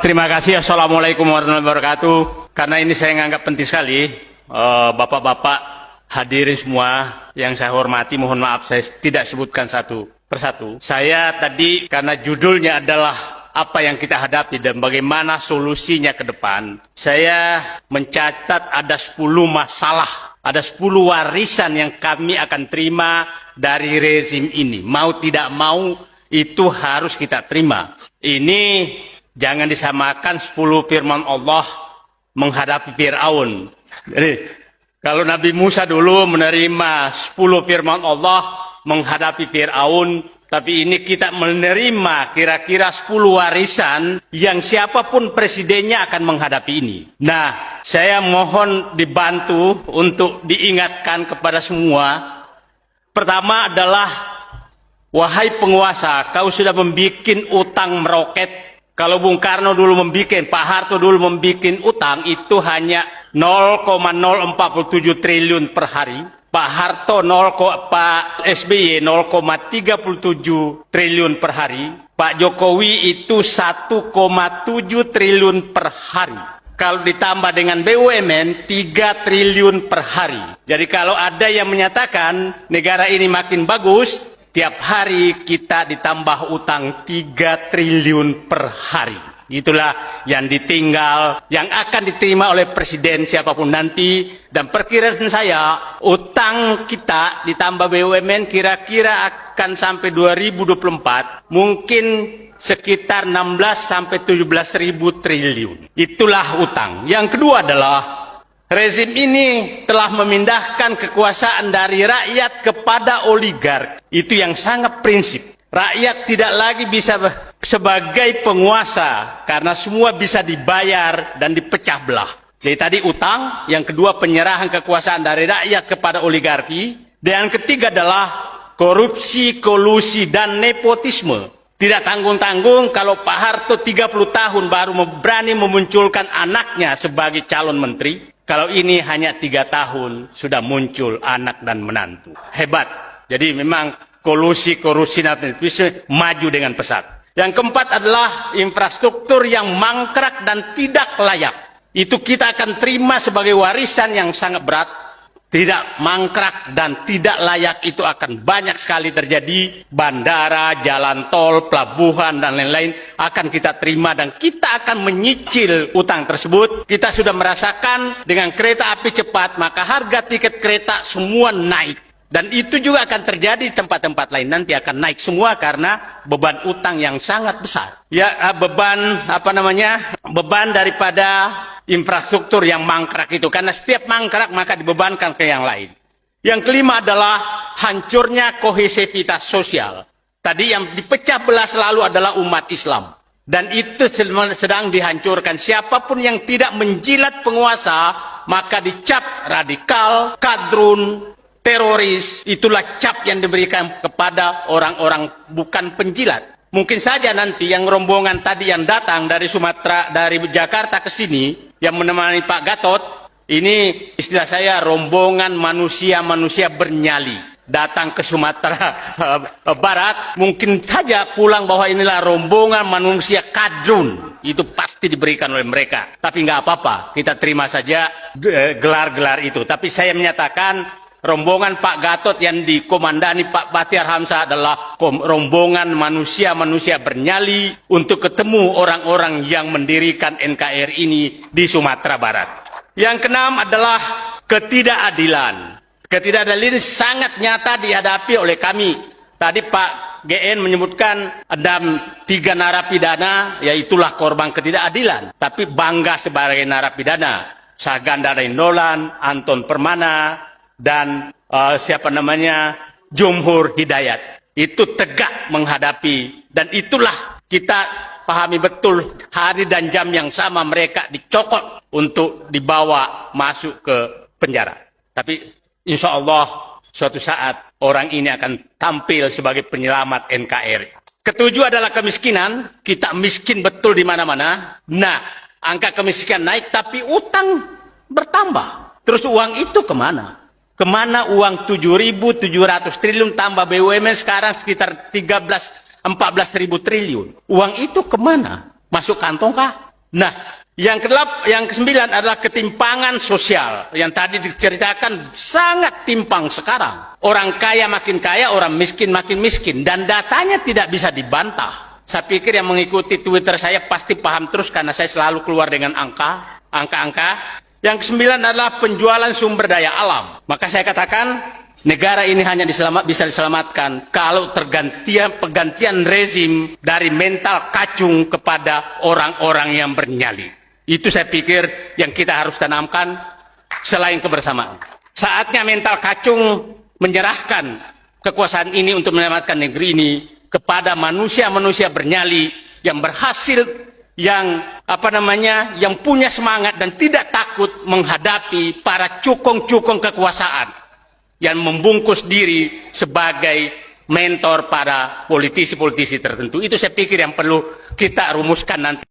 Terima kasih. Assalamualaikum warahmatullahi wabarakatuh. Karena ini saya menganggap penting sekali, bapak-bapak hadirin semua yang saya hormati, mohon maaf saya tidak sebutkan satu persatu. Saya tadi karena judulnya adalah apa yang kita hadapi dan bagaimana solusinya ke depan, saya mencatat ada 10 masalah, ada 10 warisan yang kami akan terima dari rezim ini. Mau tidak mau itu harus kita terima. Ini jangan disamakan 10 firman Allah menghadapi Fir'aun. Jadi, kalau Nabi Musa dulu menerima 10 firman Allah menghadapi Fir'aun, tapi ini kita menerima kira-kira 10 warisan yang siapapun presidennya akan menghadapi ini. Nah, saya mohon dibantu untuk diingatkan kepada semua. Pertama adalah, wahai penguasa, kau sudah membuat utang meroket. Kalau Bung Karno dulu membuat, Pak Harto dulu membuat utang, itu hanya 0,047 triliun per hari. Pak Harto, Pak SBY 0,37 triliun per hari. Pak Jokowi itu 1,7 triliun per hari. Kalau ditambah dengan BUMN, 3 triliun per hari. Jadi kalau ada yang menyatakan negara ini makin bagus, tiap hari kita ditambah utang 3 triliun per hari. Itulah yang ditinggal, yang akan diterima oleh presiden siapapun nanti. Dan perkiraan saya, utang kita ditambah BUMN kira-kira akan sampai 2024, mungkin sekitar 16 sampai 17 ribu triliun. Itulah utang. Yang kedua adalah, rezim ini telah memindahkan kekuasaan dari rakyat kepada oligarki. Itu yang sangat prinsip. Rakyat tidak lagi bisa sebagai penguasa karena semua bisa dibayar dan dipecah belah. Jadi tadi utang, yang kedua penyerahan kekuasaan dari rakyat kepada oligarki, dan yang ketiga adalah korupsi, kolusi, dan nepotisme. Tidak tanggung-tanggung kalau Pak Harto 30 tahun baru berani memunculkan anaknya sebagai calon menteri. Kalau ini hanya 3 tahun sudah muncul anak dan menantu. Hebat. Jadi memang kolusi, korupsi, dan nepotisme maju dengan pesat. Yang keempat adalah infrastruktur yang mangkrak dan tidak layak. Itu kita akan terima sebagai warisan yang sangat berat. Tidak mangkrak dan tidak layak itu akan banyak sekali terjadi. Bandara, jalan tol, pelabuhan, dan lain-lain akan kita terima. Dan kita akan menyicil utang tersebut. Kita sudah merasakan dengan kereta api cepat, maka harga tiket kereta semua naik. Dan itu juga akan terjadi di tempat-tempat lain. Nanti akan naik semua karena beban utang yang sangat besar. Ya, beban daripada infrastruktur yang mangkrak itu. Karena setiap mangkrak maka dibebankan ke yang lain. Yang kelima adalah hancurnya kohesivitas sosial. Tadi yang dipecah belah selalu adalah umat Islam. Dan itu sedang dihancurkan. Siapapun yang tidak menjilat penguasa, maka dicap radikal, kadrun, teroris. Itulah cap yang diberikan kepada orang-orang bukan penjilat. Mungkin saja nanti yang rombongan tadi yang datang dari Sumatera, dari Jakarta ke sini, yang menemani Pak Gatot, ini istilah saya rombongan manusia-manusia bernyali. Datang ke Sumatera Barat, mungkin saja pulang bahwa inilah rombongan manusia kadrun. Itu pasti diberikan oleh mereka. Tapi nggak apa-apa, kita terima saja gelar-gelar itu. Tapi saya menyatakan, rombongan Pak Gatot yang dikomandani Pak Bahtiar Hamzah adalah rombongan manusia-manusia bernyali untuk ketemu orang-orang yang mendirikan NKRI ini di Sumatera Barat. Yang keenam adalah ketidakadilan. Ketidakadilan ini sangat nyata dihadapi oleh kami. Tadi Pak GN menyebutkan ada 3 narapidana, yaitulah korban ketidakadilan. Tapi bangga sebagai narapidana. Saganda Nainggolan, Anton Permana, dan Jumhur Hidayat. Itu tegak menghadapi, dan itulah kita pahami betul hari dan jam yang sama mereka dicokot untuk dibawa masuk ke penjara. Tapi insya Allah suatu saat orang ini akan tampil sebagai penyelamat NKRI. Ketujuh adalah kemiskinan. Kita miskin betul di mana-mana. Nah, angka kemiskinan naik tapi utang bertambah. Terus uang itu kemana? Kemana uang 7.700 triliun tambah BUMN sekarang sekitar 14 ribu triliun. Uang itu kemana? Masuk kantong kah? Nah, yang kesembilan adalah ketimpangan sosial. Yang tadi diceritakan sangat timpang sekarang. Orang kaya makin kaya, orang miskin makin miskin. Dan datanya tidak bisa dibantah. Saya pikir yang mengikuti Twitter saya pasti paham terus karena saya selalu keluar dengan angka-angka. Yang kesembilan adalah penjualan sumber daya alam. Maka saya katakan, negara ini hanya bisa diselamatkan kalau pergantian rezim dari mental kacung kepada orang-orang yang bernyali. Itu saya pikir yang kita harus tanamkan selain kebersamaan. Saatnya mental kacung menyerahkan kekuasaan ini untuk menyelamatkan negeri ini kepada manusia-manusia bernyali yang berhasil, yang yang punya semangat dan tidak takut menghadapi para cukong-cukong kekuasaan yang membungkus diri sebagai mentor pada politisi-politisi tertentu. Itu saya pikir yang perlu kita rumuskan nanti.